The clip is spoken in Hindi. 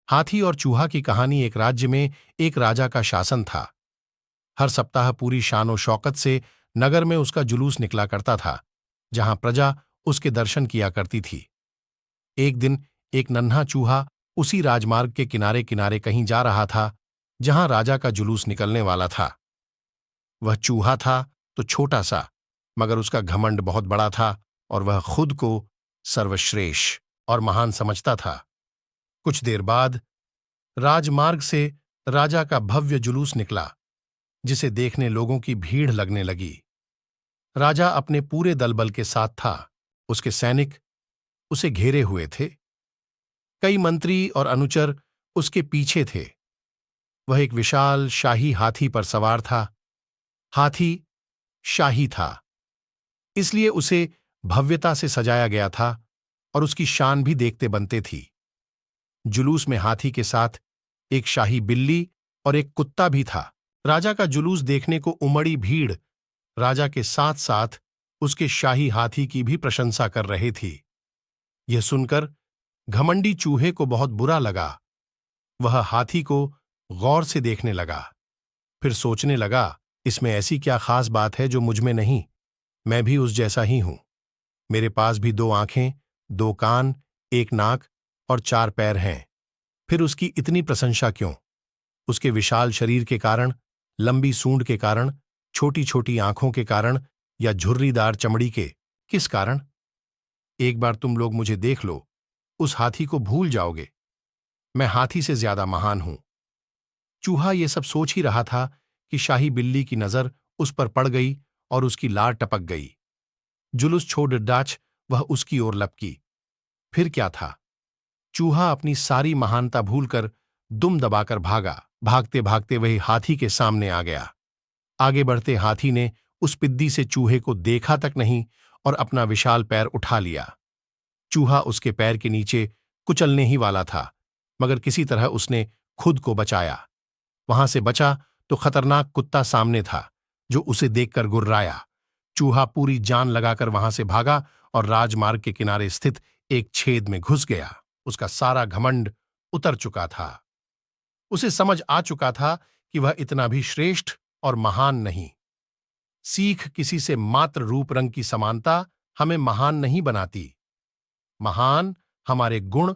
हाथी और चूहा की कहानी। एक राज्य में एक राजा का शासन था। हर सप्ताह पूरी शान और शौकत से नगर में उसका जुलूस निकला करता था, जहां प्रजा उसके दर्शन किया करती थी। एक दिन एक नन्हा चूहा उसी राजमार्ग के किनारे किनारे कहीं जा रहा था, जहां राजा का जुलूस निकलने वाला था। वह चूहा था तो छोटा सा, मगर उसका घमंड बहुत बड़ा था और वह खुद को सर्वश्रेष्ठ और महान समझता था। कुछ देर बाद राजमार्ग से राजा का भव्य जुलूस निकला, जिसे देखने लोगों की भीड़ लगने लगी। राजा अपने पूरे दलबल के साथ था। उसके सैनिक उसे घेरे हुए थे। कई मंत्री और अनुचर उसके पीछे थे। वह एक विशाल शाही हाथी पर सवार था। हाथी शाही था, इसलिए उसे भव्यता से सजाया गया था और उसकी शान भी देखते बनते थी। जुलूस में हाथी के साथ एक शाही बिल्ली और एक कुत्ता भी था। राजा का जुलूस देखने को उमड़ी भीड़ राजा के साथ साथ उसके शाही हाथी की भी प्रशंसा कर रहे थी। यह सुनकर घमंडी चूहे को बहुत बुरा लगा। वह हाथी को गौर से देखने लगा, फिर सोचने लगा, इसमें ऐसी क्या खास बात है जो मुझ में नहीं। मैं भी उस जैसा ही हूं। मेरे पास भी 2 आंखें, 2 कान, 1 नाक और 4 पैर हैं। फिर उसकी इतनी प्रशंसा क्यों? उसके विशाल शरीर के कारण, लंबी सूंड के कारण, छोटी छोटी आंखों के कारण या झुर्रीदार चमड़ी के किस कारण? एक बार तुम लोग मुझे देख लो, उस हाथी को भूल जाओगे। मैं हाथी से ज्यादा महान हूं। चूहा ये सब सोच ही रहा था कि शाही बिल्ली की नजर उस पर पड़ गई और उसकी लार टपक गई। जुलूस छोड़ डाच वह उसकी ओर लपकी। फिर क्या था? चूहा अपनी सारी महानता भूलकर दुम दबाकर भागा। भागते भागते वही हाथी के सामने आ गया। आगे बढ़ते हाथी ने उस पिद्दी से चूहे को देखा तक नहीं और अपना विशाल पैर उठा लिया। चूहा उसके पैर के नीचे कुचलने ही वाला था, मगर किसी तरह उसने खुद को बचाया। वहां से बचा तो खतरनाक कुत्ता सामने था, जो उसे देखकर गुर्राया। चूहा पूरी जान लगाकर वहां से भागा और राजमार्ग के किनारे स्थित एक छेद में घुस गया। उसका सारा घमंड उतर चुका था। उसे समझ आ चुका था कि वह इतना भी श्रेष्ठ और महान नहीं। सीख किसी से मात्र रूप रंग की समानता हमें महान नहीं बनाती। महान हमारे गुण